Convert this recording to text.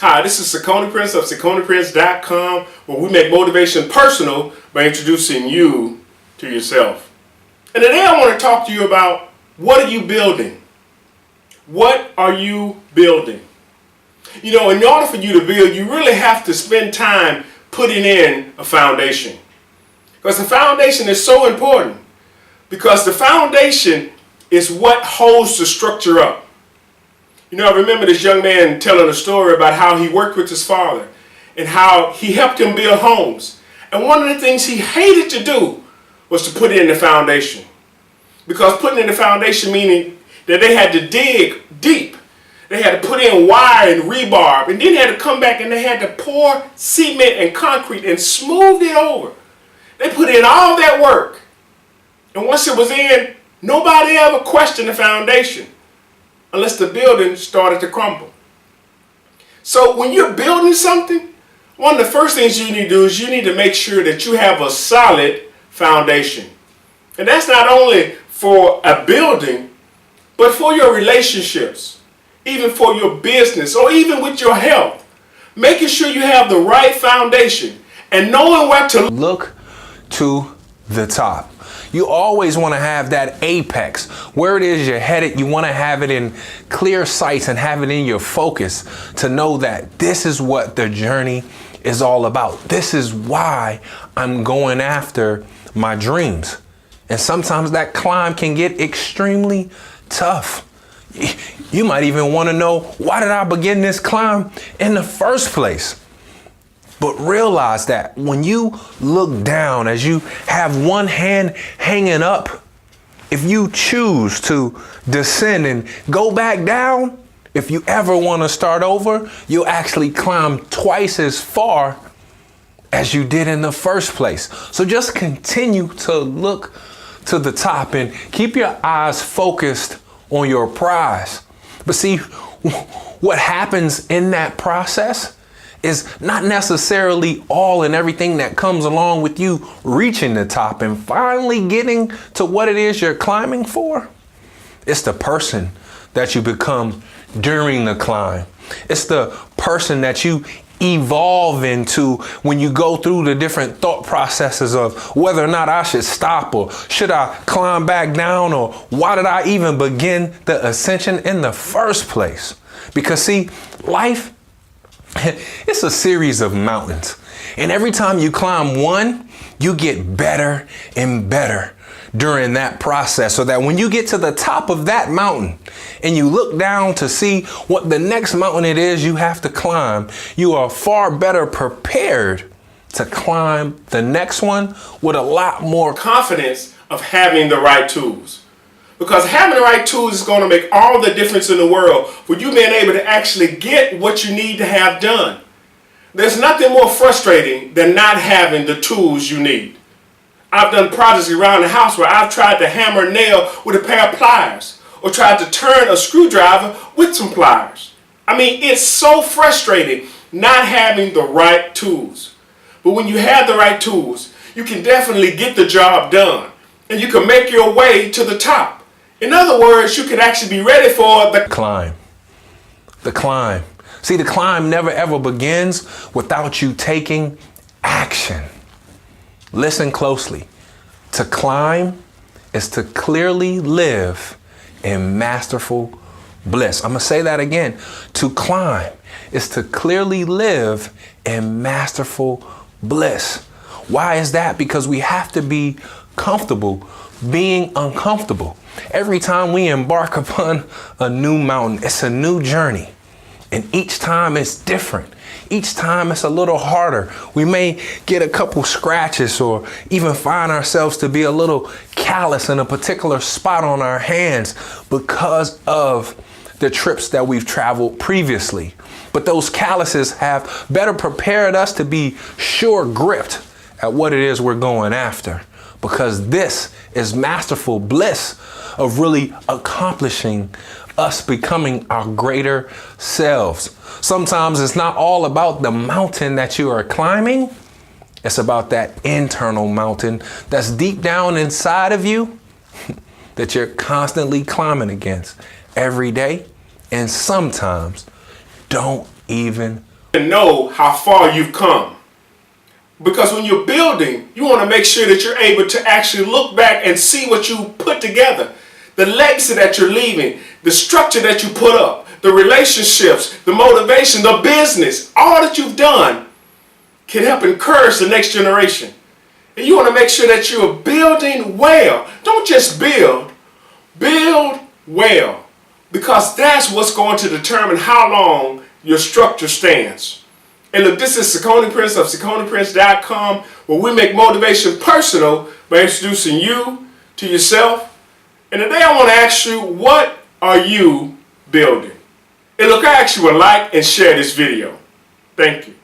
Hi, this is Ciccone Prince of CicconePrince.com, where we make motivation personal by introducing you to yourself. And today I want to talk to you about, what are you building? What are you building? You know, in order for you to build, you really have to spend time putting in a foundation. Because the foundation is so important. Because the foundation is what holds the structure up. You know, I remember this young man telling a story about how he worked with his father and how he helped him build homes. And one of the things he hated to do was to put in the foundation. Because putting in the foundation meaning that they had to dig deep. They had to put in wire and rebar, and then they had to come back and they had to pour cement and concrete and smooth it over. They put in all that work. And once it was in, nobody ever questioned the foundation unless the building started to crumble. So when you're building something, one of the first things you need to do is you need to make sure that you have a solid foundation. And that's not only for a building, but for your relationships, even for your business, or even with your health. Making sure you have the right foundation and knowing where to look to the top. You always want to have that apex. Where it is you're headed, you want to have it in clear sights and have it in your focus to know that this is what the journey is all about. This is why I'm going after my dreams. And sometimes that climb can get extremely tough. You might even want to know, why did I begin this climb in the first place? But realize that when you look down, as you have one hand hanging up, if you choose to descend and go back down, if you ever want to start over, you'll actually climb twice as far as you did in the first place. So just continue to look to the top and keep your eyes focused on your prize. But see, what happens in that process is not necessarily all and everything that comes along with you reaching the top and finally getting to what it is you're climbing for. It's the person that you become during the climb. It's the person that you evolve into when you go through the different thought processes of whether or not I should stop, or should I climb back down, or why did I even begin the ascension in the first place? Because see, life, it's a series of mountains. And every time you climb one, you get better and better during that process, so that when you get to the top of that mountain and you look down to see what the next mountain it is you have to climb, you are far better prepared to climb the next one with a lot more confidence of having the right tools. Because having the right tools is going to make all the difference in the world for you being able to actually get what you need to have done. There's nothing more frustrating than not having the tools you need. I've done projects around the house where I've tried to hammer a nail with a pair of pliers, or tried to turn a screwdriver with some pliers. I mean, it's so frustrating not having the right tools. But when you have the right tools, you can definitely get the job done, and you can make your way to the top. In other words, you can actually be ready for the climb. The climb. See, the climb never ever begins without you taking action. Listen closely. To climb is to clearly live in masterful bliss. I'm going to say that again. To climb is to clearly live in masterful bliss. Why is that? Because we have to be comfortable being uncomfortable. Every time we embark upon a new mountain, it's a new journey. And each time it's different. Each time it's a little harder. We may get a couple scratches, or even find ourselves to be a little callous in a particular spot on our hands because of the trips that we've traveled previously. But those calluses have better prepared us to be sure gripped at what it is we're going after. Because this is masterful bliss of really accomplishing us becoming our greater selves. Sometimes it's not all about the mountain that you are climbing. It's about that internal mountain that's deep down inside of you that you're constantly climbing against every day, and sometimes don't even and know how far you've come. Because when you're building, you want to make sure that you're able to actually look back and see what you put together. The legacy that you're leaving, the structure that you put up, the relationships, the motivation, the business, all that you've done can help encourage the next generation. And you want to make sure that you're building well. Don't just build well. Because that's what's going to determine how long your structure stands. And look, this is Ciccone Prince of CicconePrince.com, where we make motivation personal by introducing you to yourself. And today I want to ask you, what are you building? And look, I ask you to like and share this video. Thank you.